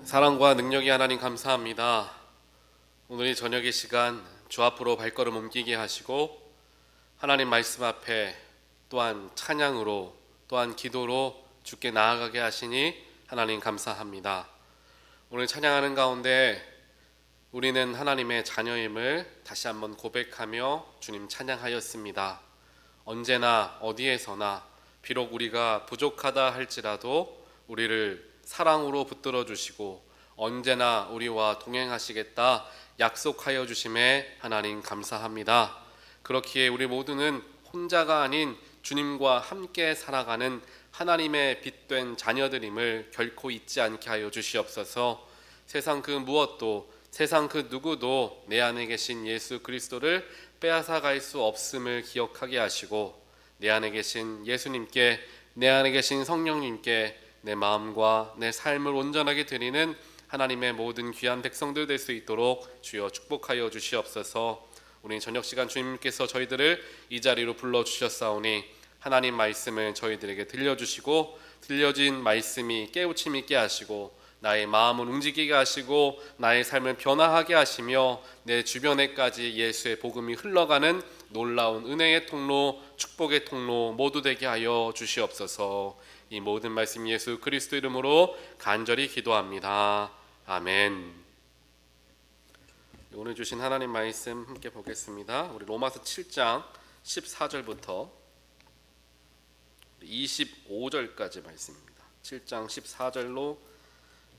사랑과 능력이 하나님 감사합니다. 오늘 이 저녁의 시간 주 앞으로 발걸음 옮기게 하시고 하나님 말씀 앞에 또한 찬양으로 또한 기도로 주께 나아가게 하시니 하나님 감사합니다. 오늘 찬양하는 가운데 우리는 하나님의 자녀임을 다시 한번 고백하며 주님 찬양하였습니다. 언제나 어디에서나 비록 우리가 부족하다 할지라도 우리를 사랑으로 붙들어 주시고 언제나 우리와 동행하시겠다 약속하여 주심에 하나님 감사합니다. 그렇기에 우리 모두는 혼자가 아닌 주님과 함께 살아가는 하나님의 빛된 자녀들임을 결코 잊지 않게 하여 주시옵소서. 세상 그 무엇도 세상 그 누구도 내 안에 계신 예수 그리스도를 빼앗아 갈 수 없음을 기억하게 하시고 내 안에 계신 예수님께 내 안에 계신 성령님께 내 마음과 내 삶을 온전하게 드리는 하나님의 모든 귀한 백성들 될 수 있도록 주여 축복하여 주시옵소서. 우리 저녁 시간 주님께서 저희들을 이 자리로 불러주셨사오니 하나님 말씀을 저희들에게 들려주시고 들려진 말씀이 깨우침 있게 하시고 나의 마음을 움직이게 하시고 나의 삶을 변화하게 하시며 내 주변에까지 예수의 복음이 흘러가는 놀라운 은혜의 통로, 축복의 통로 모두 되게 하여 주시옵소서. 이 모든 말씀 예수 그리스도 이름으로 간절히 기도합니다. 아멘. 오늘 주신 하나님 말씀 함께 보겠습니다. 우리 로마서 7장 14절부터 25절까지 말씀입니다. 7장 14절로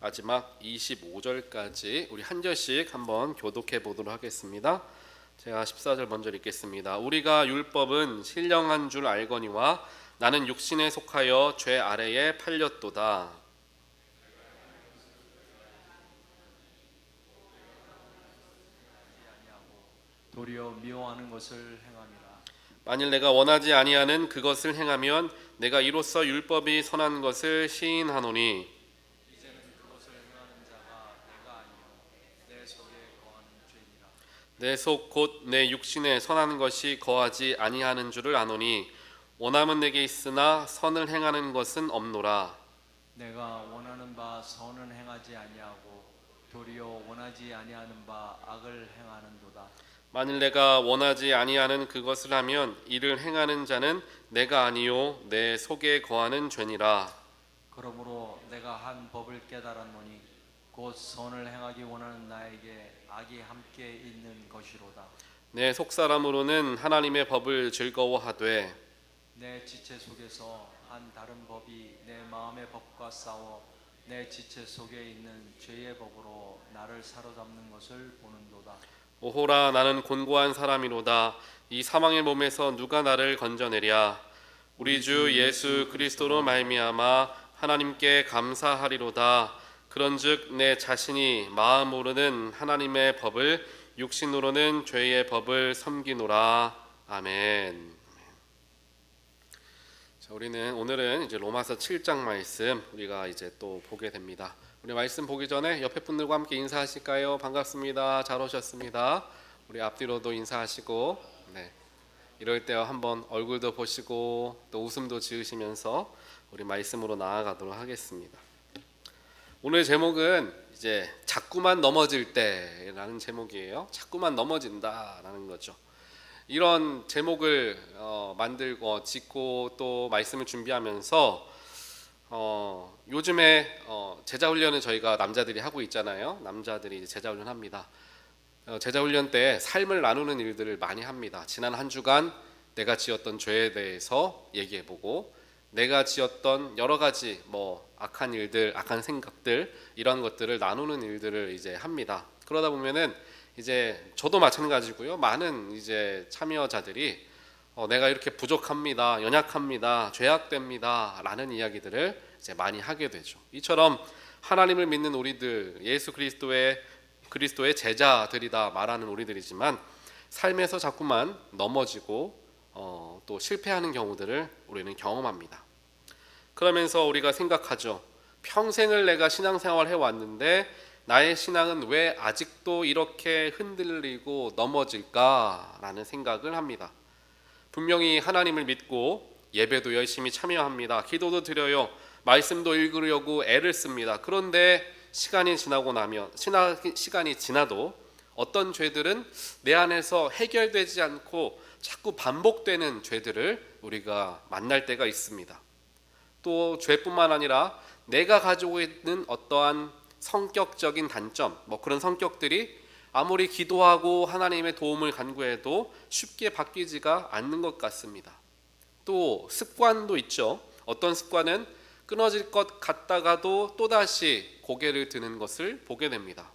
마지막 25절까지 우리 한 절씩 한번 교독해 보도록 하겠습니다. 제가 14절 먼저 읽겠습니다. 우리가 율법은 신령한 줄 알거니와 나는 육신에 속하여 죄 아래에 팔렸도다. 도리어 미워하는 것을 행함이라. 만일 내가 원하지 아니하는 그것을 행하면 내가 이로써 율법이 선한 것을 시인하노니 이제는 그것을 행하는 자가 내가 아니요 내 속에 거하는 죄니라. 내 속 곧 내 육신에 선한 것이 거하지 아니하는 줄을 아노니 원함은 내게 있으나 선을 행하는 것은 없노라. 내가 원하는 바 선은 행하지 아니하고 도리어 원하지 아니하는 바 악을 행하는도다. 만일 내가 원하지 아니하는 그것을 하면 이를 행하는 자는 내가 아니요 내 속에 거하는 죄니라. 그러므로 내가 한 법을 깨달았노니 곧 선을 행하기 원하는 나에게 악이 함께 있는 것이로다. 내 속사람으로는 하나님의 법을 즐거워하되 내 지체 속에서 한 다른 법이 내 마음의 법과 싸워 내 지체 속에 있는 죄의 법으로 나를 사로잡는 것을 보는도다. 오호라 나는 곤고한 사람이로다. 이 사망의 몸에서 누가 나를 건져내랴. 우리 주 예수 그리스도로 말미암아 하나님께 감사하리로다. 그런즉 내 자신이 마음으로는 하나님의 법을 육신으로는 죄의 법을 섬기노라. 아멘. 자, 오늘은 이제 로마서 7장 말씀 우리가 이제 또 보게 됩니다. 우리 말씀 보기 전에 옆에 분들과 함께 인사하실까요? 반갑습니다. 잘 오셨습니다. 우리 앞뒤로도 인사하시고, 네. 이럴 때 한번 얼굴도 보시고 또 웃음도 지으시면서 우리 말씀으로 나아가도록 하겠습니다. 오늘 제목은 이제 자꾸만 넘어질 때라는 제목이에요. 자꾸만 넘어진다라는 거죠. 이런 제목을 만들고 짓고 또 말씀을 준비하면서 요즘에 제자훈련을 저희가 남자들이 하고 있잖아요. 남자들이 이제 제자훈련 합니다. 제자훈련 때 삶을 나누는 일들을 많이 합니다. 지난 한 주간 내가 지었던 죄에 대해서 얘기해보고 내가 지었던 여러 가지 악한 일들, 악한 생각들 이런 것들을 나누는 일들을 이제 합니다. 그러다 보면은 이제 저도 마찬가지고요. 많은 이제 참여자들이 내가 이렇게 부족합니다, 연약합니다, 죄악됩니다 라는 이야기들을 이제 많이 하게 되죠. 이처럼 하나님을 믿는 우리들, 예수 그리스도의 제자들이다 말하는 우리들이지만 삶에서 자꾸만 넘어지고 또 실패하는 경우들을 우리는 경험합니다. 그러면서 우리가 생각하죠. 평생을 내가 신앙생활 해왔는데 나의 신앙은 왜 아직도 이렇게 흔들리고 넘어질까라는 생각을 합니다. 분명히 하나님을 믿고 예배도 열심히 참여합니다. 기도도 드려요. 말씀도 읽으려고 애를 씁니다. 그런데 시간이 지나도 어떤 죄들은 내 안에서 해결되지 않고 자꾸 반복되는 죄들을 우리가 만날 때가 있습니다. 또 죄뿐만 아니라 내가 가지고 있는 어떠한 성격적인 단점, 그런 성격들이 아무리 기도하고 하나님의 도움을 간구해도 쉽게 바뀌지가 않는 것 같습니다. 또 습관도 있죠. 어떤 습관은 끊어질 것 같다가도 또다시 고개를 드는 것을 보게 됩니다.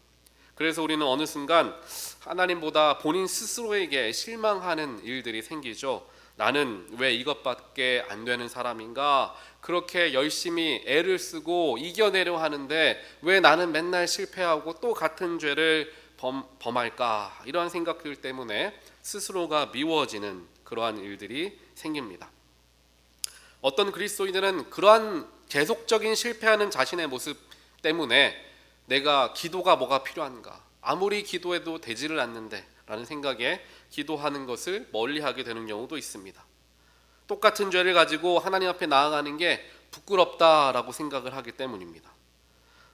그래서 우리는 어느 순간 하나님보다 본인 스스로에게 실망하는 일들이 생기죠. 나는 왜 이것밖에 안 되는 사람인가? 그렇게 열심히 애를 쓰고 이겨내려 하는데 왜 나는 맨날 실패하고 또 같은 죄를 범할까? 이러한 생각들 때문에 스스로가 미워지는 그러한 일들이 생깁니다. 어떤 그리스도인들은 그러한 계속적인 실패하는 자신의 모습 때문에 내가 기도가 뭐가 필요한가? 아무리 기도해도 되지를 않는데 라는 생각에 기도하는 것을 멀리하게 되는 경우도 있습니다. 똑같은 죄를 가지고 하나님 앞에 나아가는 게 부끄럽다라고 생각을 하기 때문입니다.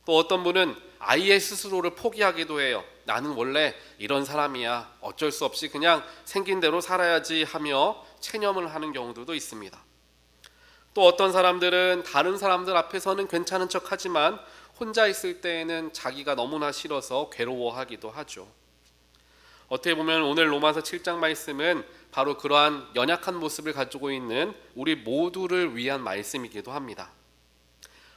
또 어떤 분은 아예 스스로를 포기하기도 해요. 나는 원래 이런 사람이야. 어쩔 수 없이 그냥 생긴 대로 살아야지 하며 체념을 하는 경우들도 있습니다. 또 어떤 사람들은 다른 사람들 앞에서는 괜찮은 척하지만 혼자 있을 때에는 자기가 너무나 싫어서 괴로워하기도 하죠. 어떻게 보면 오늘 로마서 7장 말씀은 바로 그러한 연약한 모습을 가지고 있는 우리 모두를 위한 말씀이기도 합니다.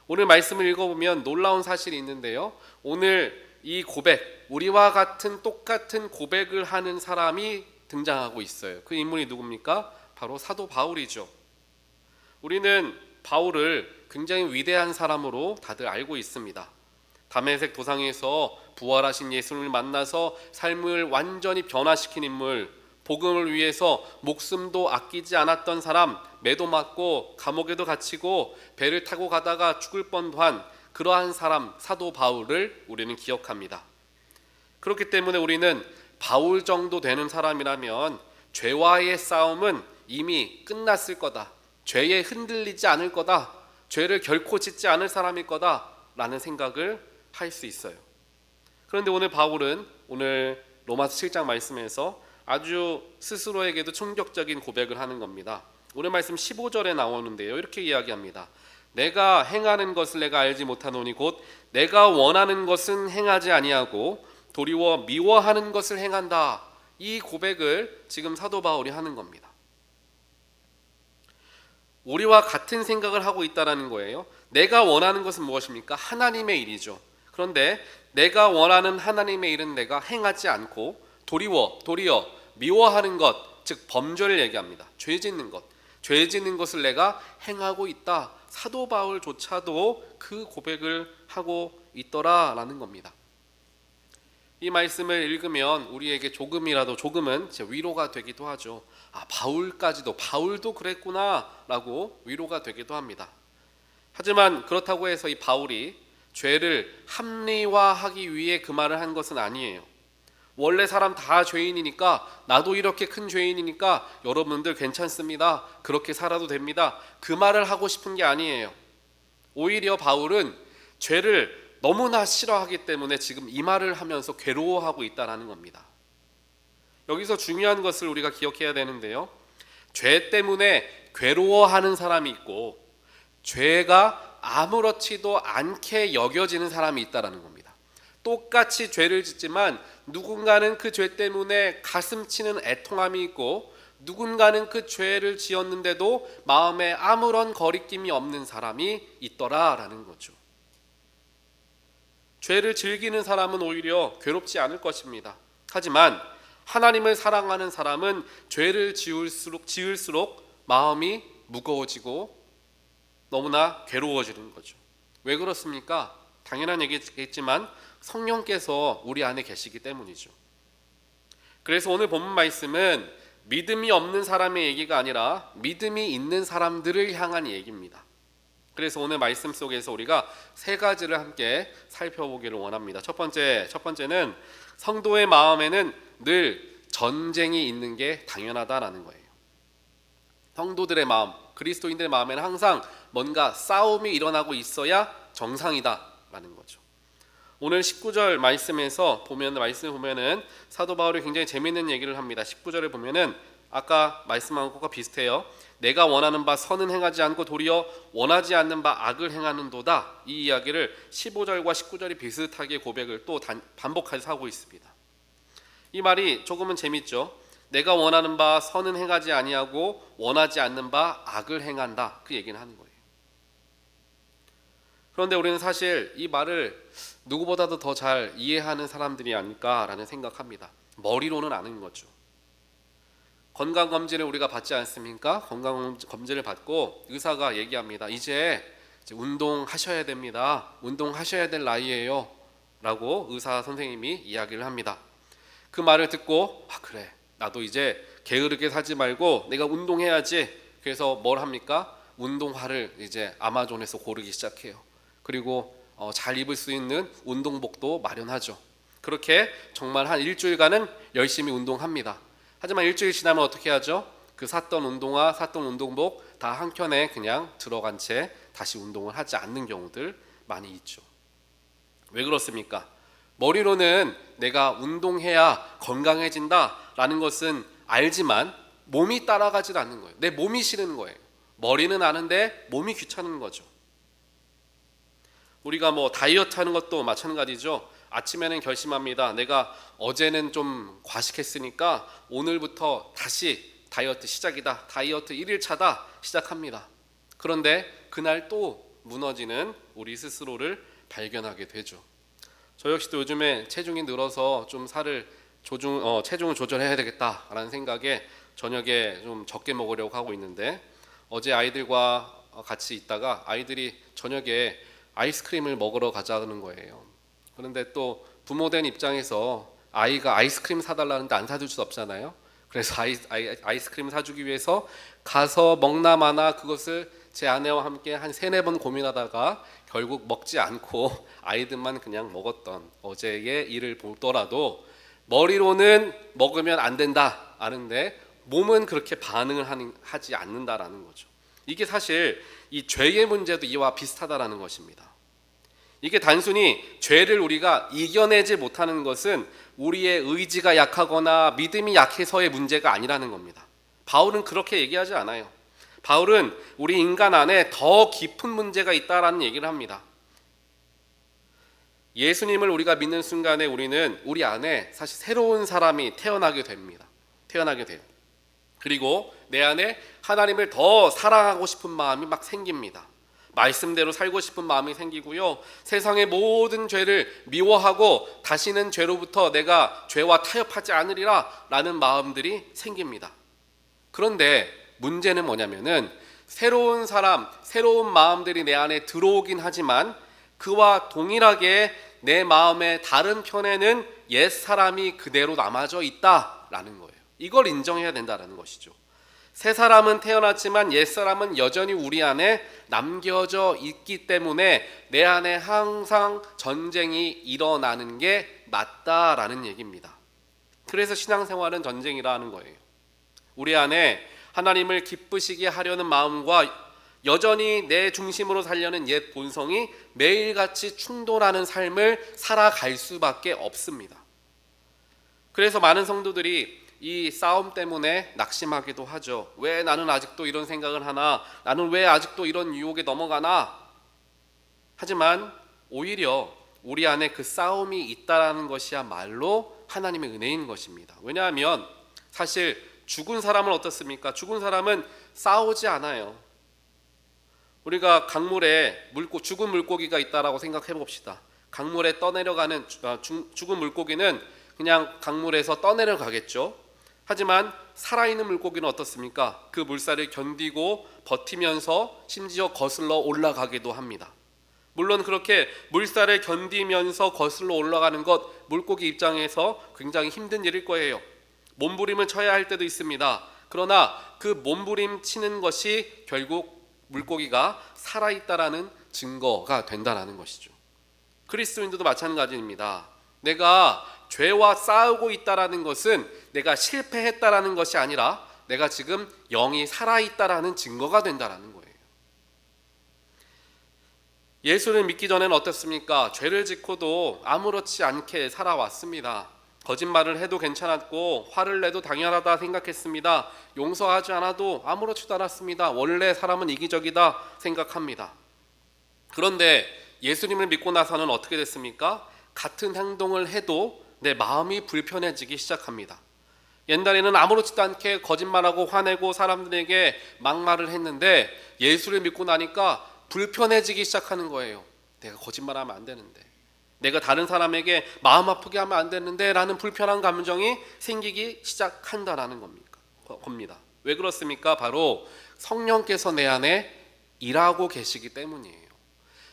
오늘 말씀을 읽어보면 놀라운 사실이 있는데요. 오늘 이 고백, 우리와 같은 똑같은 고백을 하는 사람이 등장하고 있어요. 그 인물이 누굽니까? 바로 사도 바울이죠. 우리는 바울을 굉장히 위대한 사람으로 다들 알고 있습니다. 다메섹 도상에서 부활하신 예수를 만나서 삶을 완전히 변화시킨 인물, 복음을 위해서 목숨도 아끼지 않았던 사람, 매도 맞고 감옥에도 갇히고 배를 타고 가다가 죽을 뻔도 한 그러한 사람 사도 바울을 우리는 기억합니다. 그렇기 때문에 우리는 바울 정도 되는 사람이라면 죄와의 싸움은 이미 끝났을 거다. 죄에 흔들리지 않을 거다. 죄를 결코 짓지 않을 사람일 거다라는 생각을 할 수 있어요. 그런데 오늘 바울은 오늘 로마서 7장 말씀에서 아주 스스로에게도 충격적인 고백을 하는 겁니다. 오늘 말씀 15절에 나오는데요. 이렇게 이야기합니다. 내가 행하는 것을 내가 알지 못하노니 곧 내가 원하는 것은 행하지 아니하고 도리어 미워하는 것을 행한다. 이 고백을 지금 사도 바울이 하는 겁니다. 우리와 같은 생각을 하고 있다는 거예요. 내가 원하는 것은 무엇입니까? 하나님의 일이죠. 그런데 내가 원하는 하나님의 일은 내가 행하지 않고 도리어 미워하는 것, 즉 범죄를 얘기합니다. 죄 짓는 것, 죄 짓는 것을 내가 행하고 있다. 사도 바울조차도 그 고백을 하고 있더라라는 겁니다. 이 말씀을 읽으면 우리에게 조금은 위로가 되기도 하죠. 바울도 그랬구나라고 위로가 되기도 합니다. 하지만 그렇다고 해서 이 바울이 죄를 합리화하기 위해 그 말을 한 것은 아니에요. 원래 사람 다 죄인이니까 나도 이렇게 큰 죄인이니까 여러분들 괜찮습니다. 그렇게 살아도 됩니다. 그 말을 하고 싶은 게 아니에요. 오히려 바울은 죄를 너무나 싫어하기 때문에 지금 이 말을 하면서 괴로워하고 있다는 겁니다. 여기서 중요한 것을 우리가 기억해야 되는데요. 죄 때문에 괴로워하는 사람이 있고 죄가 아무렇지도 않게 여겨지는 사람이 있다는 겁니다. 똑같이 죄를 짓지만 누군가는 그 죄 때문에 가슴 치는 애통함이 있고 누군가는 그 죄를 지었는데도 마음에 아무런 거리낌이 없는 사람이 있더라라는 거죠. 죄를 즐기는 사람은 오히려 괴롭지 않을 것입니다. 하지만 하나님을 사랑하는 사람은 죄를 지을수록 마음이 무거워지고 너무나 괴로워지는 거죠. 왜 그렇습니까? 당연한 얘기겠지만 성령께서 우리 안에 계시기 때문이죠. 그래서 오늘 본문 말씀은 믿음이 없는 사람의 얘기가 아니라 믿음이 있는 사람들을 향한 얘기입니다. 그래서 오늘 말씀 속에서 우리가 세 가지를 함께 살펴보기를 원합니다. 첫 번째는 성도의 마음에는 늘 전쟁이 있는 게 당연하다라는 거예요. 성도들의 마음, 그리스도인들의 마음에는 항상 뭔가 싸움이 일어나고 있어야 정상이다라는 거죠. 오늘 19절 말씀에서 보면은 사도 바울이 굉장히 재미있는 얘기를 합니다. 19절을 보면은 아까 말씀한 것과 비슷해요. 내가 원하는 바 선은 행하지 않고 도리어 원하지 않는 바 악을 행하는도다. 이 이야기를 15절과 19절이 비슷하게 고백을 또 반복해서 하고 있습니다. 이 말이 조금은 재밌죠. 내가 원하는 바 선은 행하지 아니하고 원하지 않는 바 악을 행한다. 그 얘기는 하는 거예요. 그런데 우리는 사실 이 말을 누구보다도 더 잘 이해하는 사람들이 아닐까라는 생각합니다. 머리로는 아는 거죠. 건강검진을 우리가 받지 않습니까? 건강검진을 받고 의사가 얘기합니다. 이제 운동하셔야 됩니다. 운동하셔야 될 나이예요 라고 의사 선생님이 이야기를 합니다. 그 말을 듣고 그래, 나도 이제 게으르게 살지 말고 내가 운동해야지. 그래서 뭘 합니까? 운동화를 이제 아마존에서 고르기 시작해요. 그리고 잘 입을 수 있는 운동복도 마련하죠. 그렇게 정말 한 일주일간은 열심히 운동합니다. 하지만 일주일 지나면 어떻게 하죠? 그 샀던 운동화, 샀던 운동복 다 한켠에 그냥 들어간 채 다시 운동을 하지 않는 경우들 많이 있죠. 왜 그렇습니까? 머리로는 내가 운동해야 건강해진다라는 것은 알지만 몸이 따라가지도 않는 거예요. 내 몸이 싫은 거예요. 머리는 아는데 몸이 귀찮은 거죠. 우리가 다이어트 하는 것도 마찬가지죠. 아침에는 결심합니다. 내가 어제는 좀 과식했으니까 오늘부터 다시 다이어트 시작이다. 다이어트 1일차다. 시작합니다. 그런데 그날 또 무너지는 우리 스스로를 발견하게 되죠. 저 역시도 요즘에 체중이 늘어서 좀 체중을 조절해야 되겠다라는 생각에 저녁에 좀 적게 먹으려고 하고 있는데, 어제 아이들과 같이 있다가 아이들이 저녁에 아이스크림을 먹으러 가자는 거예요. 그런데 또 부모된 입장에서 아이가 아이스크림 사달라는데 안 사줄 수 없잖아요. 그래서 아이스크림 사주기 위해서 가서 먹나 마나 그것을 제 아내와 함께 한 3-4번 고민하다가 결국 먹지 않고 아이들만 그냥 먹었던 어제의 일을 보더라도 머리로는 먹으면 안 된다 아는데 몸은 그렇게 반응을 하지 않는다라는 거죠. 이게 사실 이 죄의 문제도 이와 비슷하다라는 것입니다. 이게 단순히 죄를 우리가 이겨내지 못하는 것은 우리의 의지가 약하거나 믿음이 약해서의 문제가 아니라는 겁니다. 바울은 그렇게 얘기하지 않아요. 바울은 우리 인간 안에 더 깊은 문제가 있다라는 얘기를 합니다. 예수님을 우리가 믿는 순간에 우리는 우리 안에 사실 새로운 사람이 태어나게 됩니다. 태어나게 돼요. 그리고 내 안에 하나님을 더 사랑하고 싶은 마음이 막 생깁니다. 말씀대로 살고 싶은 마음이 생기고요. 세상의 모든 죄를 미워하고 다시는 죄로부터 내가 죄와 타협하지 않으리라 라는 마음들이 생깁니다. 그런데 문제는 뭐냐면은 새로운 사람, 새로운 마음들이 내 안에 들어오긴 하지만 그와 동일하게 내 마음의 다른 편에는 옛 사람이 그대로 남아져 있다라는 거예요. 이걸 인정해야 된다는 것이죠. 새 사람은 태어났지만 옛 사람은 여전히 우리 안에 남겨져 있기 때문에 내 안에 항상 전쟁이 일어나는 게 맞다라는 얘기입니다. 그래서 신앙생활은 전쟁이라는 거예요. 우리 안에 하나님을 기쁘시게 하려는 마음과 여전히 내 중심으로 살려는 옛 본성이 매일같이 충돌하는 삶을 살아갈 수밖에 없습니다. 그래서 많은 성도들이 이 싸움 때문에 낙심하기도 하죠. 왜 나는 아직도 이런 생각을 하나? 나는 왜 아직도 이런 유혹에 넘어가나? 하지만 오히려 우리 안에 그 싸움이 있다라는 것이야말로 하나님의 은혜인 것입니다. 왜냐하면 사실 죽은 사람은 어떻습니까? 죽은 사람은 싸우지 않아요. 우리가 강물에 죽은 물고기가 있다라고 생각해 봅시다. 강물에 떠내려가는 죽은 물고기는 그냥 강물에서 떠내려가겠죠. 하지만 살아있는 물고기는 어떻습니까? 그 물살을 견디고 버티면서 심지어 거슬러 올라가기도 합니다. 물론 그렇게 물살을 견디면서 거슬러 올라가는 것, 물고기 입장에서 굉장히 힘든 일일 거예요. 몸부림을 쳐야 할 때도 있습니다. 그러나 그 몸부림 치는 것이 결국 물고기가 살아있다라는 증거가 된다는 것이죠. 그리스도인들도 마찬가지입니다. 내가 죄와 싸우고 있다라는 것은 내가 실패했다라는 것이 아니라 내가 지금 영이 살아있다라는 증거가 된다라는 거예요. 예수를 믿기 전에는 어땠습니까? 죄를 짓고도 아무렇지 않게 살아왔습니다. 거짓말을 해도 괜찮았고 화를 내도 당연하다 생각했습니다. 용서하지 않아도 아무렇지도 않았습니다. 원래 사람은 이기적이다 생각합니다. 그런데 예수님을 믿고 나서는 어떻게 됐습니까? 같은 행동을 해도 내 마음이 불편해지기 시작합니다. 옛날에는 아무렇지도 않게 거짓말하고 화내고 사람들에게 막말을 했는데 예수를 믿고 나니까 불편해지기 시작하는 거예요. 내가 거짓말하면 안 되는데, 내가 다른 사람에게 마음 아프게 하면 안 되는데 라는 불편한 감정이 생기기 시작한다라는 겁니다. 왜 그렇습니까? 바로 성령께서 내 안에 일하고 계시기 때문이에요.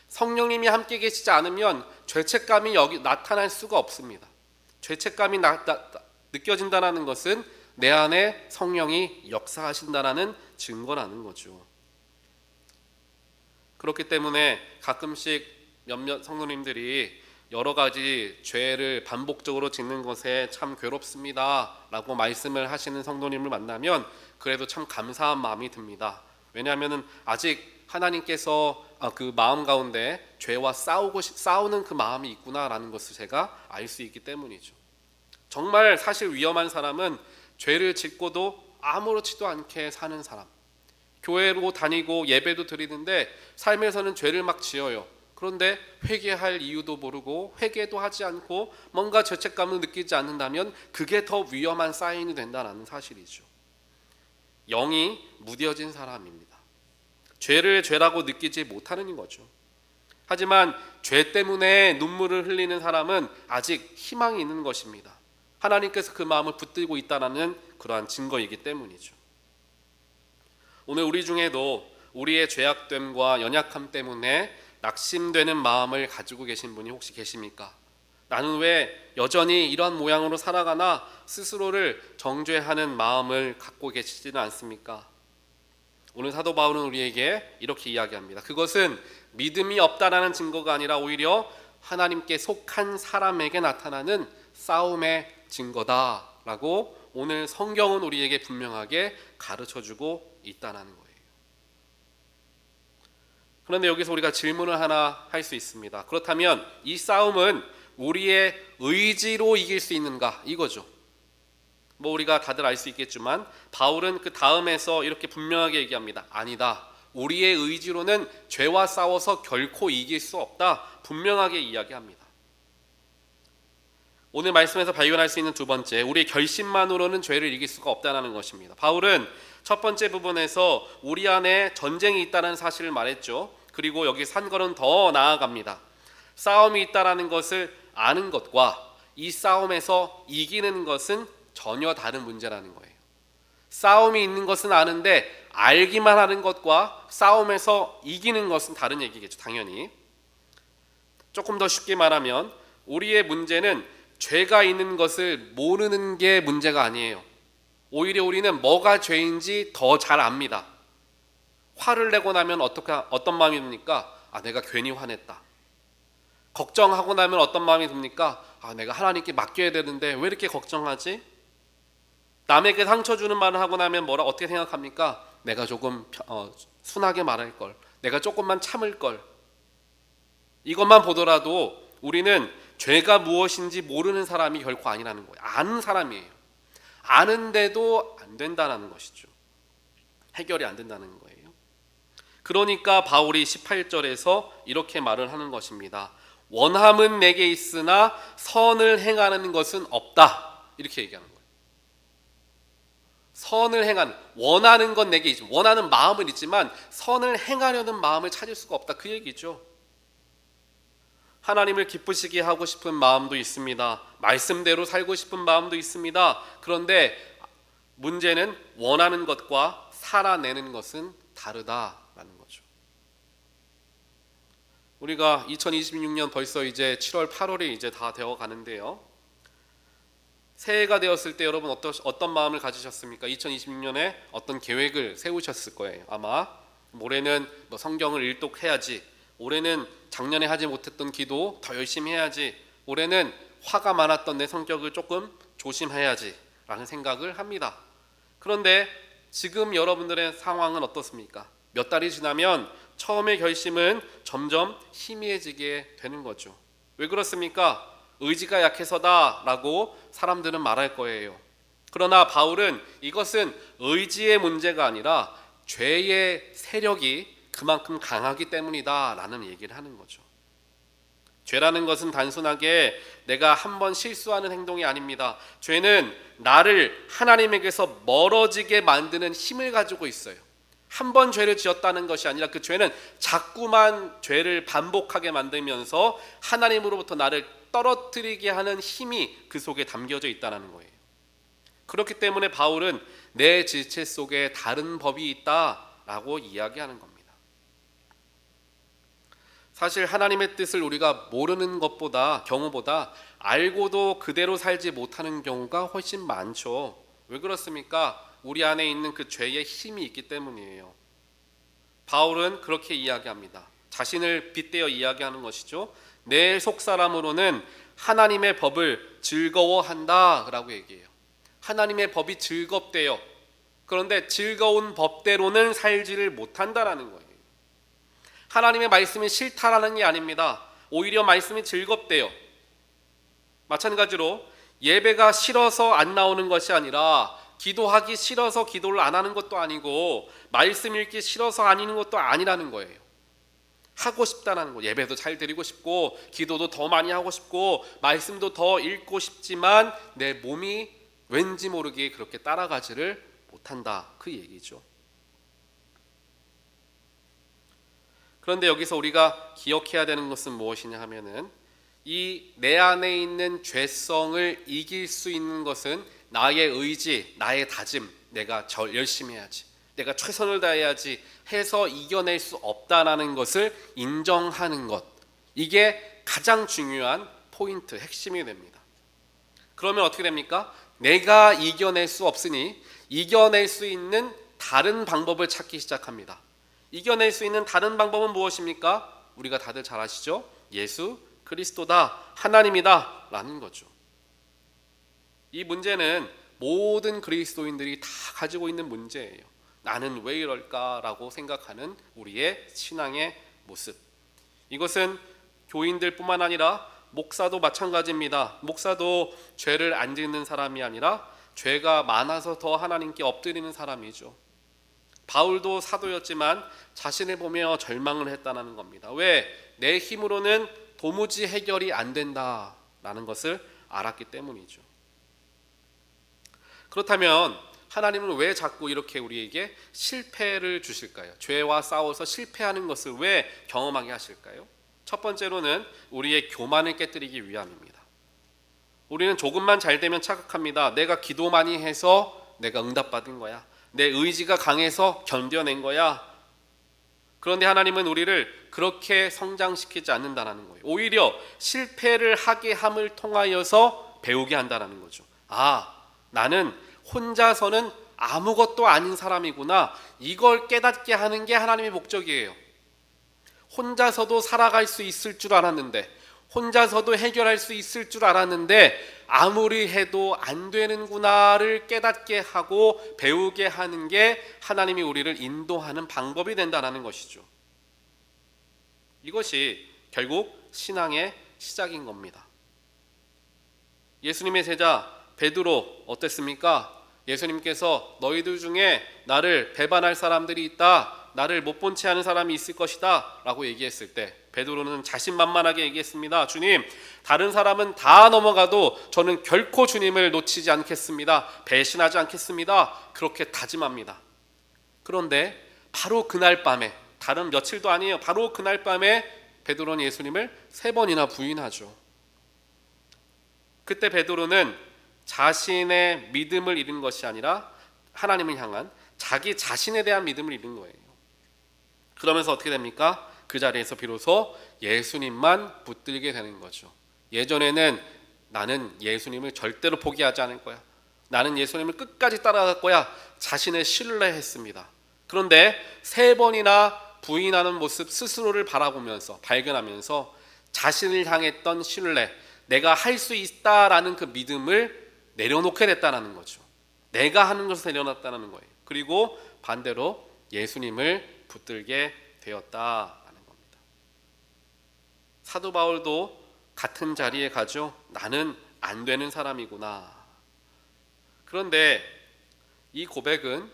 성령님이 함께 계시지 않으면 죄책감이 여기 나타날 수가 없습니다. 죄책감이 느껴진다는 것은 내 안에 성령이 역사하신다는 증거라는 거죠. 그렇기 때문에 가끔씩 몇몇 성도님들이 여러 가지 죄를 반복적으로 짓는 것에 참 괴롭습니다 라고 말씀을 하시는 성도님을 만나면 그래도 참 감사한 마음이 듭니다. 왜냐하면 아직 하나님께서 그 마음 가운데 죄와 싸우는 그 마음이 있구나라는 것을 제가 알 수 있기 때문이죠. 정말 사실 위험한 사람은 죄를 짓고도 아무렇지도 않게 사는 사람, 교회로 다니고 예배도 드리는데 삶에서는 죄를 막 지어요. 그런데 회개할 이유도 모르고 회개도 하지 않고 뭔가 죄책감을 느끼지 않는다면 그게 더 위험한 사인이 된다는 사실이죠. 영이 무뎌진 사람입니다. 죄를 죄라고 느끼지 못하는 거죠. 하지만 죄 때문에 눈물을 흘리는 사람은 아직 희망이 있는 것입니다. 하나님께서 그 마음을 붙들고 있다는 그러한 증거이기 때문이죠. 오늘 우리 중에도 우리의 죄악됨과 연약함 때문에 낙심되는 마음을 가지고 계신 분이 혹시 계십니까? 나는 왜 여전히 이런 모양으로 살아가나 스스로를 정죄하는 마음을 갖고 계시지는 않습니까? 오늘 사도 바울은 우리에게 이렇게 이야기합니다. 그것은 믿음이 없다라는 증거가 아니라 오히려 하나님께 속한 사람에게 나타나는 싸움의 증거다라고 오늘 성경은 우리에게 분명하게 가르쳐주고 있다는 거예요. 그런데 여기서 우리가 질문을 하나 할 수 있습니다. 그렇다면 이 싸움은 우리의 의지로 이길 수 있는가? 이거죠. 뭐 우리가 다들 알 수 있겠지만 바울은 그 다음에서 이렇게 분명하게 얘기합니다. 아니다. 우리의 의지로는 죄와 싸워서 결코 이길 수 없다. 분명하게 이야기합니다. 오늘 말씀에서 발견할 수 있는 두 번째, 우리의 결심만으로는 죄를 이길 수가 없다는 것입니다. 바울은 첫 번째 부분에서 우리 안에 전쟁이 있다는 사실을 말했죠. 그리고 여기 한 걸음 더 나아갑니다. 싸움이 있다는 것을 아는 것과 이 싸움에서 이기는 것은 전혀 다른 문제라는 거예요. 싸움이 있는 것은 아는데 알기만 하는 것과 싸움에서 이기는 것은 다른 얘기겠죠. 당연히. 조금 더 쉽게 말하면 우리의 문제는 죄가 있는 것을 모르는 게 문제가 아니에요. 오히려 우리는 뭐가 죄인지 더 잘 압니다. 화를 내고 나면 어떤 마음이 듭니까? 내가 괜히 화냈다. 걱정하고 나면 어떤 마음이 듭니까? 내가 하나님께 맡겨야 되는데 왜 이렇게 걱정하지? 남에게 상처 주는 말을 하고 나면 어떻게 생각합니까? 내가 조금 순하게 말할 걸, 내가 조금만 참을 걸. 이것만 보더라도 우리는 죄가 무엇인지 모르는 사람이 결코 아니라는 거예요. 아는 사람이에요. 아는데도 안 된다는 것이죠. 해결이 안 된다는 거예요. 그러니까 바울이 18절에서 이렇게 말을 하는 것입니다. 원함은 내게 있으나 선을 행하는 것은 없다. 이렇게 얘기하는 거예요. 선을 행하는, 원하는 건 내게 있지만, 원하는 마음은 있지만 선을 행하려는 마음을 찾을 수가 없다. 그 얘기죠. 하나님을 기쁘시게 하고 싶은 마음도 있습니다. 말씀대로 살고 싶은 마음도 있습니다. 그런데 문제는 원하는 것과 살아내는 것은 다르다라는 거죠. 우리가 2026년 벌써 이제 7월 8월이 이제 다 되어 가는데요. 새해가 되었을 때 여러분 어떤 마음을 가지셨습니까? 2026년에 어떤 계획을 세우셨을 거예요. 아마 올해는 성경을 일독해야지, 올해는 작년에 하지 못했던 기도 더 열심히 해야지, 올해는 화가 많았던 내 성격을 조금 조심해야지 라는 생각을 합니다. 그런데 지금 여러분들의 상황은 어떻습니까? 몇 달이 지나면 처음의 결심은 점점 희미해지게 되는 거죠. 왜 그렇습니까? 의지가 약해서다라고 사람들은 말할 거예요. 그러나 바울은 이것은 의지의 문제가 아니라 죄의 세력이 그만큼 강하기 때문이다라는 얘기를 하는 거죠. 죄라는 것은 단순하게 내가 한번 실수하는 행동이 아닙니다. 죄는 나를 하나님에게서 멀어지게 만드는 힘을 가지고 있어요. 한 번 죄를 지었다는 것이 아니라 그 죄는 자꾸만 죄를 반복하게 만들면서 하나님으로부터 나를 떨어뜨리게 하는 힘이 그 속에 담겨져 있다는 거예요. 그렇기 때문에 바울은 내 지체 속에 다른 법이 있다라고 이야기하는 겁니다. 사실 하나님의 뜻을 우리가 모르는 경우보다 알고도 그대로 살지 못하는 경우가 훨씬 많죠. 왜 그렇습니까? 우리 안에 있는 그 죄의 힘이 있기 때문이에요. 바울은 그렇게 이야기합니다. 자신을 빗대어 이야기하는 것이죠. 내 속사람으로는 하나님의 법을 즐거워한다라고 얘기해요. 하나님의 법이 즐겁대요. 그런데 즐거운 법대로는 살지를 못한다라는 거예요. 하나님의 말씀이 싫다라는 게 아닙니다. 오히려 말씀이 즐겁대요. 마찬가지로 예배가 싫어서 안 나오는 것이 아니라 기도하기 싫어서 기도를 안 하는 것도 아니고 말씀 읽기 싫어서 안 읽는 것도 아니라는 거예요. 하고 싶다는 거. 예배도 잘 드리고 싶고 기도도 더 많이 하고 싶고 말씀도 더 읽고 싶지만 내 몸이 왠지 모르게 그렇게 따라가지를 못한다. 그 얘기죠. 그런데 여기서 우리가 기억해야 되는 것은 무엇이냐 하면은 이 내 안에 있는 죄성을 이길 수 있는 것은 나의 의지, 나의 다짐, 내가 열심히 해야지, 내가 최선을 다해야지 해서 이겨낼 수 없다라는 것을 인정하는 것, 이게 가장 중요한 포인트, 핵심이 됩니다. 그러면 어떻게 됩니까? 내가 이겨낼 수 없으니 이겨낼 수 있는 다른 방법을 찾기 시작합니다. 이겨낼 수 있는 다른 방법은 무엇입니까? 우리가 다들 잘 아시죠? 예수 그리스도다, 하나님이다 라는 거죠. 이 문제는 모든 그리스도인들이 다 가지고 있는 문제예요. 나는 왜 이럴까라고 생각하는 우리의 신앙의 모습. 이것은 교인들뿐만 아니라 목사도 마찬가지입니다. 목사도 죄를 안 짓는 사람이 아니라 죄가 많아서 더 하나님께 엎드리는 사람이죠. 바울도 사도였지만 자신을 보며 절망을 했다는 겁니다. 왜? 내 힘으로는 도무지 해결이 안 된다라는 것을 알았기 때문이죠. 그렇다면 하나님은 왜 자꾸 이렇게 우리에게 실패를 주실까요? 죄와 싸워서 실패하는 것을 왜 경험하게 하실까요? 첫 번째로는 우리의 교만을 깨뜨리기 위함입니다. 우리는 조금만 잘 되면 착각합니다. 내가 기도 많이 해서 내가 응답받은 거야. 내 의지가 강해서 견뎌낸 거야. 그런데 하나님은 우리를 그렇게 성장시키지 않는다는 거예요. 오히려 실패를 하게 함을 통하여서 배우게 한다는 거죠. 나는 혼자서는 아무것도 아닌 사람이구나. 이걸 깨닫게 하는 게 하나님의 목적이에요. 혼자서도 살아갈 수 있을 줄 알았는데, 혼자서도 해결할 수 있을 줄 알았는데 아무리 해도 안 되는구나를 깨닫게 하고 배우게 하는 게 하나님이 우리를 인도하는 방법이 된다는 것이죠. 이것이 결국 신앙의 시작인 겁니다. 예수님의 제자 베드로 어땠습니까? 예수님께서 너희들 중에 나를 배반할 사람들이 있다, 나를 못 본 채 하는 사람이 있을 것이다 라고 얘기했을 때 베드로는 자신만만하게 얘기했습니다. 주님, 다른 사람은 다 넘어가도 저는 결코 주님을 놓치지 않겠습니다. 배신하지 않겠습니다. 그렇게 다짐합니다. 그런데 바로 그날 밤에, 다른 며칠도 아니에요, 바로 그날 밤에 베드로는 예수님을 3번이나 부인하죠. 그때 베드로는 자신의 믿음을 잃은 것이 아니라 하나님을 향한 자기 자신에 대한 믿음을 잃은 거예요. 그러면서 어떻게 됩니까? 그 자리에서 비로소 예수님만 붙들게 되는 거죠. 예전에는 나는 예수님을 절대로 포기하지 않을 거야, 나는 예수님을 끝까지 따라갈 거야, 자신을 신뢰했습니다. 그런데 3번이나 부인하는 모습 스스로를 바라보면서 발견하면서 자신을 향했던 신뢰, 내가 할 수 있다라는 그 믿음을 내려놓게 됐다는 거죠. 내가 하는 것을 내려놨다는 거예요. 그리고 반대로 예수님을 붙들게 되었다라는 겁니다. 사도 바울도 같은 자리에 가죠. 나는 안 되는 사람이구나. 그런데 이 고백은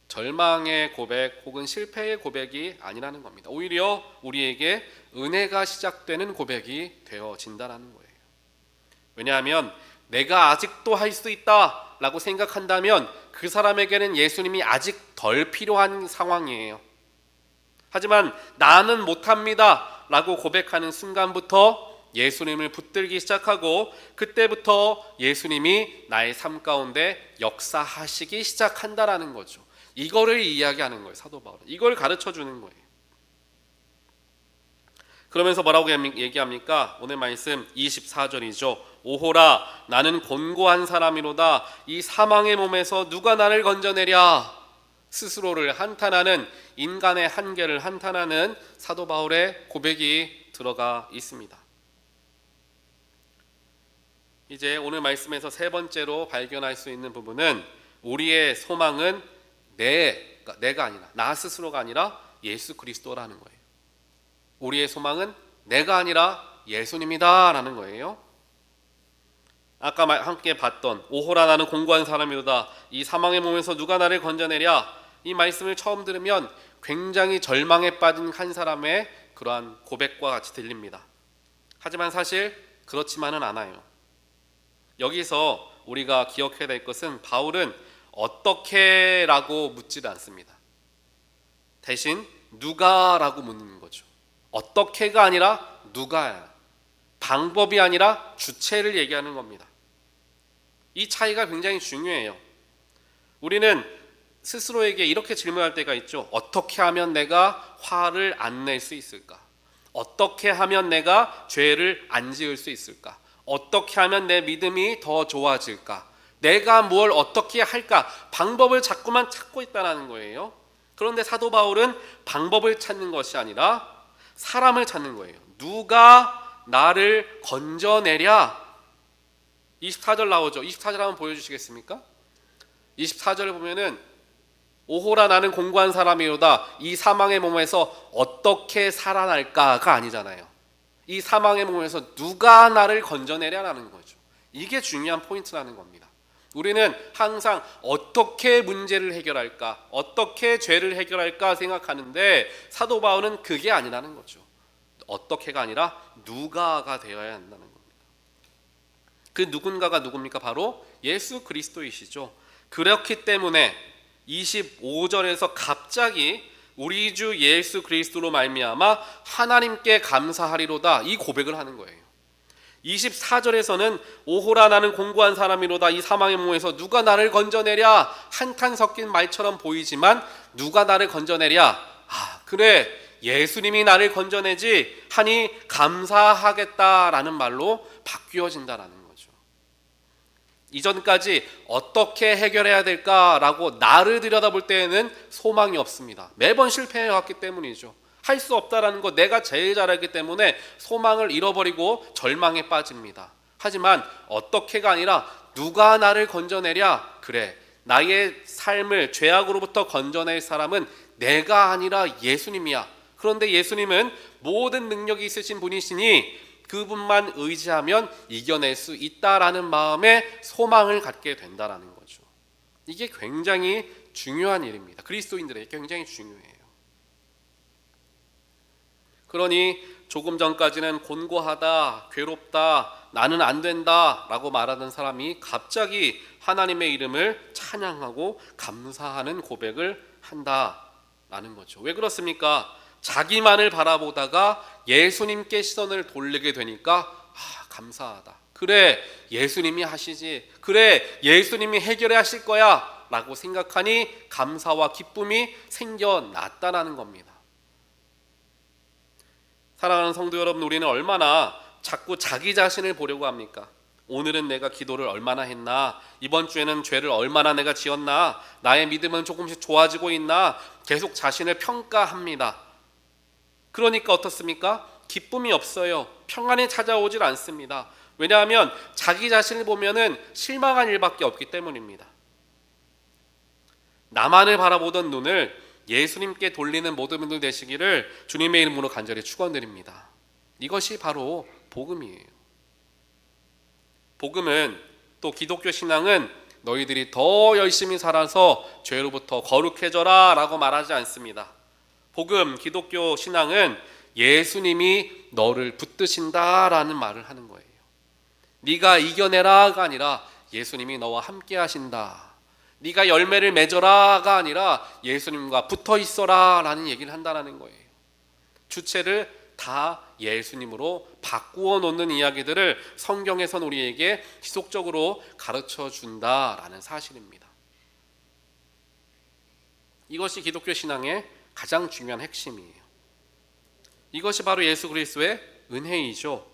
절망의 고백 혹은 실패의 고백이 아니라는 겁니다. 오히려 우리에게 은혜가 시작되는 고백이 되어진다는 거예요. 왜냐하면 내가 아직도 할 수 있다라고 생각한다면 그 사람에게는 예수님이 아직 덜 필요한 상황이에요. 하지만 나는 못합니다 라고 고백하는 순간부터 예수님을 붙들기 시작하고 그때부터 예수님이 나의 삶 가운데 역사하시기 시작한다라는 거죠. 이거를 이야기하는 거예요. 사도 바울은 이걸 가르쳐 주는 거예요. 그러면서 뭐라고 얘기합니까? 오늘 말씀 24절이죠. 오호라 나는 곤고한 사람이로다. 이 사망의 몸에서 누가 나를 건져내랴. 스스로를 한탄하는, 인간의 한계를 한탄하는 사도 바울의 고백이 들어가 있습니다. 이제 오늘 말씀에서 세 번째로 발견할 수 있는 부분은 우리의 소망은 내가 아니라, 나 스스로가 아니라 예수 그리스도라는 거예요. 우리의 소망은 내가 아니라 예수님이다 라는 거예요. 아까 함께 봤던 오호라 나는 공고한 사람이로다. 이 사망의 몸에서 누가 나를 건져내랴. 이 말씀을 처음 들으면 굉장히 절망에 빠진 한 사람의 그러한 고백과 같이 들립니다. 하지만 사실 그렇지만은 않아요. 여기서 우리가 기억해야 될 것은 바울은 어떻게 라고 묻지를 않습니다. 대신 누가 라고 묻는 거죠. 어떻게가 아니라 누가야. 방법이 아니라 주체를 얘기하는 겁니다. 이 차이가 굉장히 중요해요. 우리는 스스로에게 이렇게 질문할 때가 있죠. 어떻게 하면 내가 화를 안 낼 수 있을까? 어떻게 하면 내가 죄를 안 지을 수 있을까? 어떻게 하면 내 믿음이 더 좋아질까? 내가 뭘 어떻게 할까? 방법을 자꾸만 찾고 있다는 거예요. 그런데 사도 바울은 방법을 찾는 것이 아니라 사람을 찾는 거예요. 누가 나를 건져내랴? 24절 나오죠. 24절 한번 보여주시겠습니까? 24절을 보면은 오호라 나는 공고한 사람이로다. 이 사망의 몸에서 어떻게 살아날까가 아니잖아요. 이 사망의 몸에서 누가 나를 건져내랴라는 거죠. 이게 중요한 포인트라는 겁니다. 우리는 항상 어떻게 문제를 해결할까, 어떻게 죄를 해결할까 생각하는데 사도 바울은 그게 아니라는 거죠. 어떻게가 아니라 누가가 되어야 한다는 겁니다. 그 누군가가 누굽니까? 바로 예수 그리스도이시죠. 그렇기 때문에 25절에서 갑자기 우리 주 예수 그리스도로 말미암아 하나님께 감사하리로다 이 고백을 하는 거예요. 24절에서는 오호라 나는 공고한 사람이로다. 이 사망의 몸에서 누가 나를 건져내랴. 한탄 섞인 말처럼 보이지만 누가 나를 건져내랴. 그래 예수님이 나를 건져내지 하니 감사하겠다라는 말로 바뀌어진다라는 거죠. 이전까지 어떻게 해결해야 될까라고 나를 들여다볼 때에는 소망이 없습니다. 매번 실패해왔기 때문이죠. 할 수 없다라는 거 내가 제일 잘 알기 때문에 소망을 잃어버리고 절망에 빠집니다. 하지만 어떻게가 아니라 누가 나를 건져내랴. 그래 나의 삶을 죄악으로부터 건져낼 사람은 내가 아니라 예수님이야. 그런데 예수님은 모든 능력이 있으신 분이시니 그분만 의지하면 이겨낼 수 있다라는 마음에 소망을 갖게 된다라는 거죠. 이게 굉장히 중요한 일입니다. 그리스도인들에게 굉장히 중요해요. 그러니 조금 전까지는 곤고하다, 괴롭다, 나는 안 된다 라고 말하던 사람이 갑자기 하나님의 이름을 찬양하고 감사하는 고백을 한다라는 거죠. 왜 그렇습니까? 자기만을 바라보다가 예수님께 시선을 돌리게 되니까 감사하다. 그래 예수님이 하시지. 그래 예수님이 해결해 하실 거야 라고 생각하니 감사와 기쁨이 생겨났다라는 겁니다. 사랑하는 성도 여러분, 우리는 얼마나 자꾸 자기 자신을 보려고 합니까? 오늘은 내가 기도를 얼마나 했나? 이번 주에는 죄를 얼마나 내가 지었나? 나의 믿음은 조금씩 좋아지고 있나? 계속 자신을 평가합니다. 그러니까 어떻습니까? 기쁨이 없어요. 평안이 찾아오질 않습니다. 왜냐하면 자기 자신을 보면은 실망한 일밖에 없기 때문입니다. 나만을 바라보던 눈을 예수님께 돌리는 모든 분들 되시기를 주님의 이름으로 간절히 축원드립니다. 이것이 바로 복음이에요. 복음은, 또 기독교 신앙은 너희들이 더 열심히 살아서 죄로부터 거룩해져라 라고 말하지 않습니다. 복음, 기독교 신앙은 예수님이 너를 붙드신다 라는 말을 하는 거예요. 네가 이겨내라가 아니라 예수님이 너와 함께 하신다. 네가 열매를 맺어라가 아니라 예수님과 붙어 있어라 라는 얘기를 한다는 거예요. 주체를 다 예수님으로 바꾸어 놓는 이야기들을 성경에선 우리에게 지속적으로 가르쳐 준다라는 사실입니다. 이것이 기독교 신앙의 가장 중요한 핵심이에요. 이것이 바로 예수 그리스도의 은혜이죠.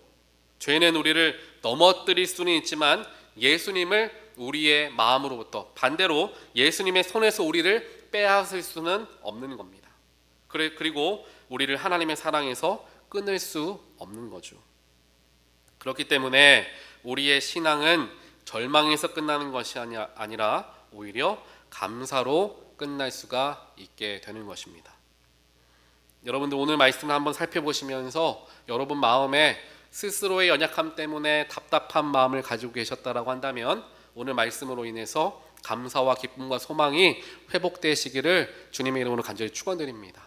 죄는 우리를 넘어뜨릴 수는 있지만 예수님을 우리의 마음으로부터, 반대로 예수님의 손에서 우리를 빼앗을 수는 없는 겁니다. 그리고 우리를 하나님의 사랑에서 끊을 수 없는 거죠. 그렇기 때문에 우리의 신앙은 절망에서 끝나는 것이 아니라 오히려 감사로 끝날 수가 있게 되는 것입니다. 여러분들 오늘 말씀을 한번 살펴보시면서 여러분 마음에 스스로의 연약함 때문에 답답한 마음을 가지고 계셨다라고 한다면 오늘 말씀으로 인해서 감사와 기쁨과 소망이 회복되시기를 주님의 이름으로 간절히 축원드립니다.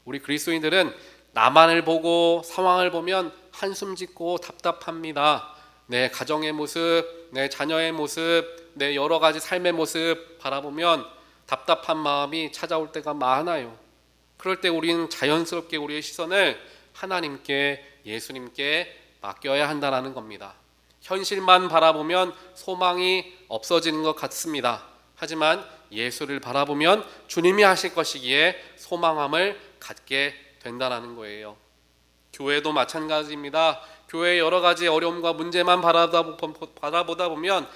우리 그리스도인들은 나만을 보고 상황을 보면 한숨 짓고 답답합니다. 내 가정의 모습, 내 자녀의 모습, 내 여러 가지 삶의 모습 바라보면 답답한 마음이 찾아올 때가 많아요. 그럴 때 우리는 자연스럽게 우리의 시선을 하나님께, 예수님께 맡겨야 한다는 겁니다. 현실만 바라보면 소망이 없어지는 것 같습니다. 하지만 예수를 바라보면 주님이 하실 것이기에 소망함을 갖게 된다는 거예요. 교회도 마찬가지입니다. 교회의 여러 가지 어려움과 문제만 바라보다 보면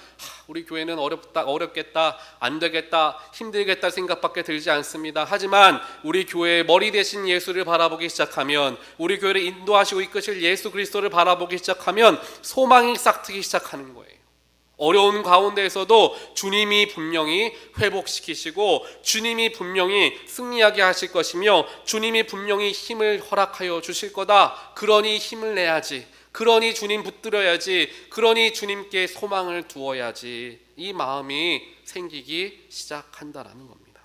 우리 교회는 어렵겠다, 안 되겠다, 힘들겠다 생각밖에 들지 않습니다. 하지만 우리 교회의 머리 대신 예수를 바라보기 시작하면, 우리 교회를 인도하시고 이끄실 예수 그리스도를 바라보기 시작하면 소망이 싹트기 시작하는 거예요. 어려운 가운데에서도 주님이 분명히 회복시키시고 주님이 분명히 승리하게 하실 것이며 주님이 분명히 힘을 허락하여 주실 거다. 그러니 힘을 내야지, 그러니 주님 붙들어야지, 그러니 주님께 소망을 두어야지, 이 마음이 생기기 시작한다라는 겁니다.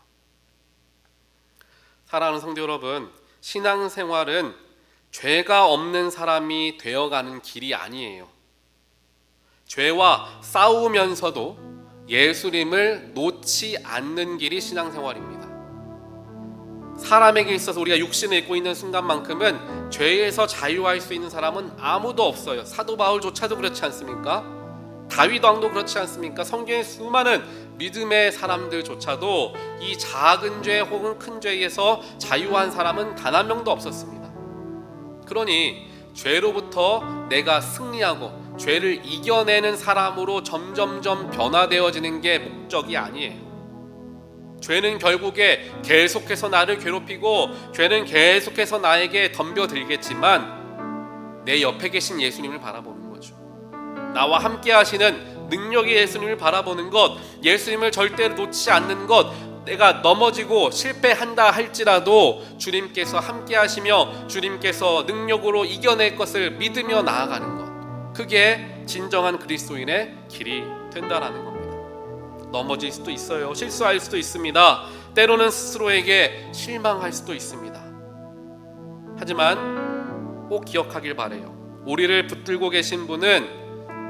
사랑하는 성도 여러분, 신앙생활은 죄가 없는 사람이 되어가는 길이 아니에요. 죄와 싸우면서도 예수님을 놓지 않는 길이 신앙생활입니다. 사람에게 있어서 우리가 육신을 입고 있는 순간만큼은 죄에서 자유할 수 있는 사람은 아무도 없어요. 사도 바울조차도 그렇지 않습니까? 다윗 왕도 그렇지 않습니까? 성경의 수많은 믿음의 사람들조차도 이 작은 죄 혹은 큰 죄에서 자유한 사람은 단 한 명도 없었습니다. 그러니 죄로부터 내가 승리하고 죄를 이겨내는 사람으로 점점점 변화되어지는 게 목적이 아니에요. 죄는 결국에 계속해서 나를 괴롭히고 죄는 계속해서 나에게 덤벼들겠지만 내 옆에 계신 예수님을 바라보는 거죠. 나와 함께 하시는 능력의 예수님을 바라보는 것, 예수님을 절대로 놓치지 않는 것, 내가 넘어지고 실패한다 할지라도 주님께서 함께 하시며 주님께서 능력으로 이겨낼 것을 믿으며 나아가는 것, 그게 진정한 그리스도인의 길이 된다라는 겁니다. 넘어질 수도 있어요. 실수할 수도 있습니다. 때로는 스스로에게 실망할 수도 있습니다. 하지만 꼭 기억하길 바라요. 우리를 붙들고 계신 분은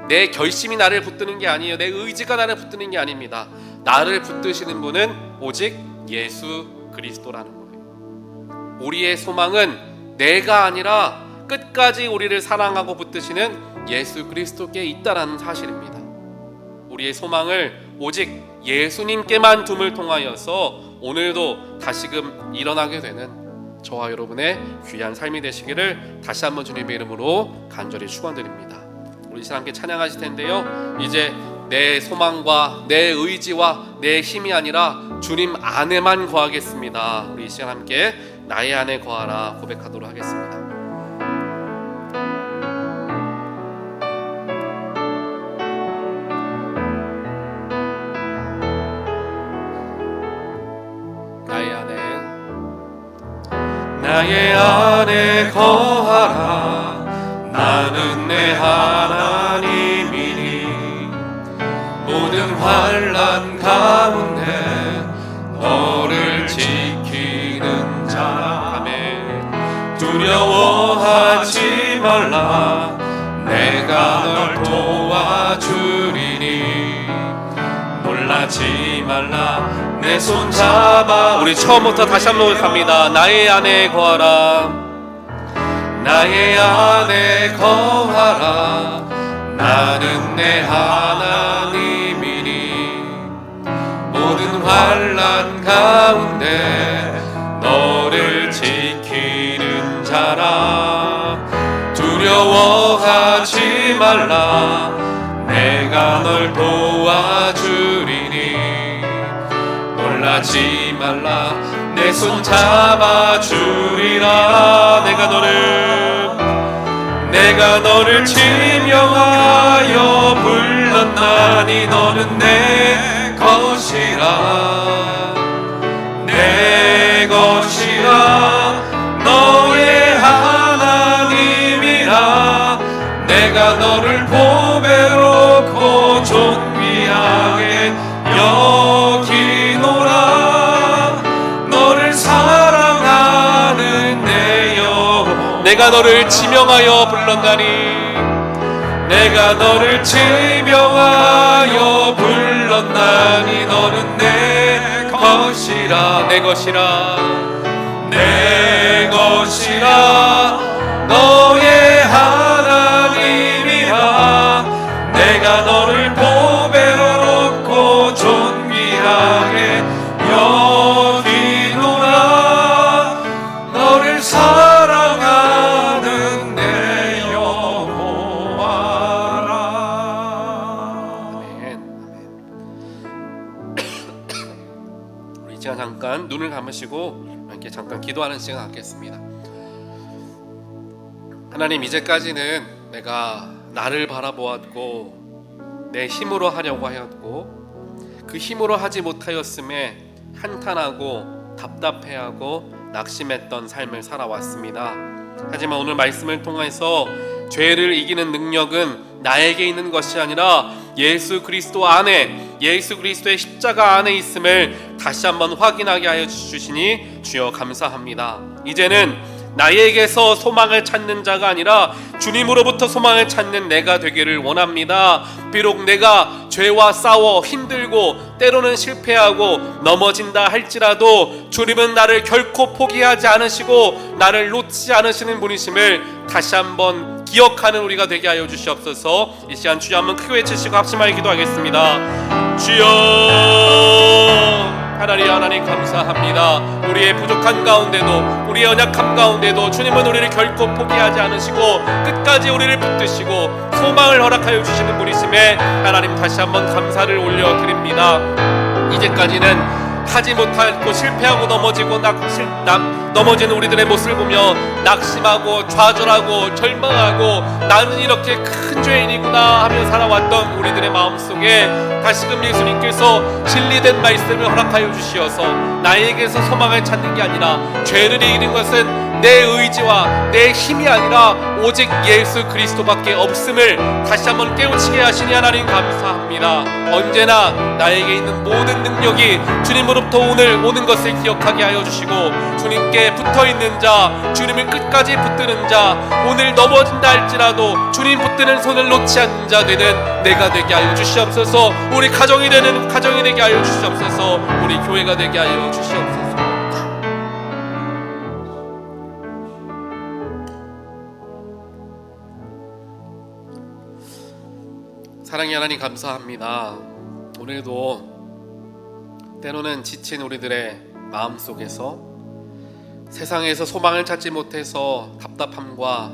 내 결심이 나를 붙드는 게 아니에요. 내 의지가 나를 붙드는 게 아닙니다. 나를 붙드시는 분은 오직 예수 그리스도라는 거예요. 우리의 소망은 내가 아니라 끝까지 우리를 사랑하고 붙드시는 예수 그리스도께 있다라는 사실입니다. 우리의 소망을 오직 예수님께만 둠을 통하여서 오늘도 다시금 일어나게 되는 저와 여러분의 귀한 삶이 되시기를 다시 한번 주님의 이름으로 간절히 축원드립니다. 우리 이 시간 함께 찬양하실 텐데요, 이제 내 소망과 내 의지와 내 힘이 아니라 주님 안에만 거하겠습니다. 우리 이 시간 함께 나의 안에 거하라 고백하도록 하겠습니다. 나의 안에 나의 안에 거하라. 나는 내 하나님이니 모든 환난 가운데 너를 지키는 자라. 아멘. 두려워하지 말라. 내가 널 도와주리니 놀라지 말라. 내 손 잡아. 우리 처음부터 다시 한번 갑니다. 나의 안에 거하라. 나의 안에 거하라. 나는 내 하나님이니 모든 환난 가운데 너를 지키는 자라. 두려워하지 말라. 내가 널 도와주리니 놀라지 말라. 내 손 잡아주리라. 내가 너를 지명하여 불렀나니 너는 내 것이라. 내 것이라. 너의 하나님이라. 내가 너를 보배롭고 존귀하게 여기노라. 너를 사랑하는 내 영혼. 내가 너를 지명하여 불렀나니 내가 너를 지명하여 불렀나니 너는 내 것이라. 내 것이라. 내 것이라. 너의 하나님이라. 내가 너를 보배롭고 존귀하게 여기노라. 너를 사랑하는 내 여호와라. 아멘. 우리 이제 잠깐 눈을 감으시고 이렇게 잠깐 기도하는 시간 갖겠습니다. 하나님, 이제까지는 내가 나를 바라보았고 내 힘으로 하려고 하였고 그 힘으로 하지 못하였음에 한탄하고 답답해하고 낙심했던 삶을 살아왔습니다. 하지만 오늘 말씀을 통해서 죄를 이기는 능력은 나에게 있는 것이 아니라 예수 그리스도 안에, 예수 그리스도의 십자가 안에 있음을 다시 한번 확인하게 하여 주시니 주여 감사합니다. 이제는 나에게서 소망을 찾는 자가 아니라 주님으로부터 소망을 찾는 내가 되기를 원합니다. 비록 내가 죄와 싸워 힘들고 때로는 실패하고 넘어진다 할지라도 주님은 나를 결코 포기하지 않으시고 나를 놓지 않으시는 분이심을 다시 한번 기억하는 우리가 되게 하여 주시옵소서. 이 시간 주여 한번 크게 외치시고 합심하여 기도하겠습니다. 주여, 하나님 감사합니다. 우리의 부족한 가운데도 우리의 연약함 가운데도 주님은 우리를 결코 포기하지 않으시고 끝까지 우리를 붙드시고 소망을 허락하여 주시는 분이심에 하나님 다시 한번 감사를 올려드립니다. 이제까지는 하지 못하고 실패하고 넘어지는 우리들의 모습을 보며 낙심하고 좌절하고 절망하고 나는 이렇게 큰 죄인이구나 하며 살아왔던 우리들의 마음속에 다시금 예수님께서 진리된 말씀을 허락하여 주시어서 나에게서 소망을 찾는 게 아니라 죄를 이기는 것은 내 의지와 내 힘이 아니라 오직 예수 그리스도밖에 없음을 다시 한번 깨우치게 하시니 하나님 감사합니다. 언제나 나에게 있는 모든 능력이 주님으로부터 오늘 오는 것을 기억하게 하여 주시고 주님께 붙어있는 자, 주님을 끝까지 붙드는 자, 오늘 넘어진다 할지라도 주님 붙드는 손을 놓지 않는 자 되는 내가 되게 하여 주시옵소서. 우리 가정이 되게 하여 주시옵소서. 우리 교회가 되게 하여 주시옵소서. 사랑의 하나님 감사합니다. 오늘도 때로는 지친 우리들의 마음속에서 세상에서 소망을 찾지 못해서 답답함과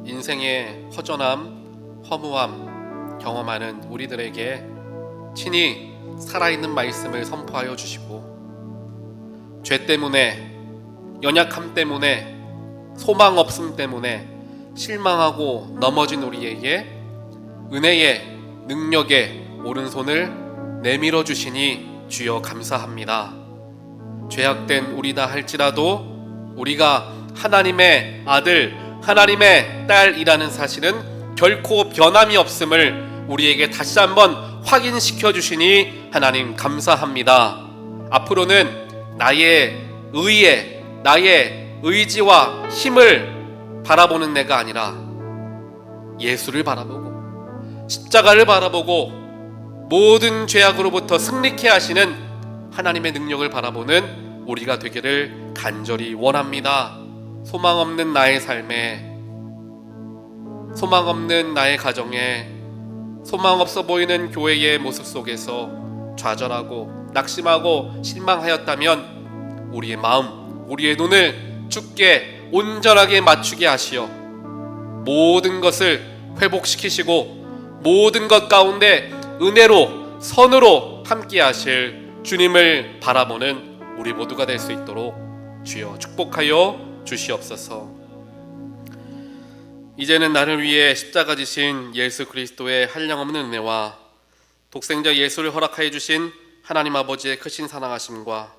인생의 허전함, 허무함 경험하는 우리들에게 친히 살아있는 말씀을 선포하여 주시고 죄 때문에, 연약함 때문에, 소망 없음 때문에 실망하고 넘어진 우리에게 은혜의 능력의 오른손을 내밀어 주시니 주여 감사합니다. 죄악된 우리다 할지라도 우리가 하나님의 아들, 하나님의 딸이라는 사실은 결코 변함이 없음을 우리에게 다시 한번 확인시켜 주시니 하나님 감사합니다. 앞으로는 나의 의에, 나의 의지와 힘을 바라보는 내가 아니라 예수를 바라보고 십자가를 바라보고 모든 죄악으로부터 승리케 하시는 하나님의 능력을 바라보는 우리가 되기를 간절히 원합니다. 소망 없는 나의 삶에, 소망 없는 나의 가정에, 소망 없어 보이는 교회의 모습 속에서 좌절하고 낙심하고 실망하였다면 우리의 마음, 우리의 눈을 주께 온전하게 맞추게 하시어 모든 것을 회복시키시고 모든 것 가운데 은혜로 선으로 함께 하실 주님을 바라보는 우리 모두가 될 수 있도록 주여 축복하여 주시옵소서. 이제는 나를 위해 십자가 지신 예수 그리스도의 한량없는 은혜와 독생자 예수를 허락하여 주신 하나님 아버지의 크신 사랑하심과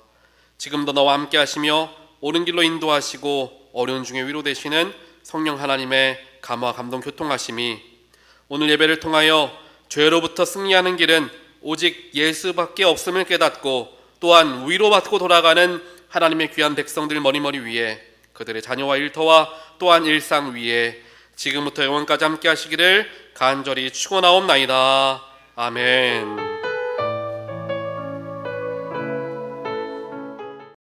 지금도 너와 함께 하시며 옳은 길로 인도하시고 어려운 중에 위로 되시는 성령 하나님의 감화 감동 교통하심이 오늘 예배를 통하여 죄로부터 승리하는 길은 오직 예수밖에 없음을 깨닫고 또한 위로받고 돌아가는 하나님의 귀한 백성들 머리머리 위에 그들의 자녀와 일터와 또한 일상 위에 지금부터 영원까지 함께 하시기를 간절히 축원하옵나이다. 아멘.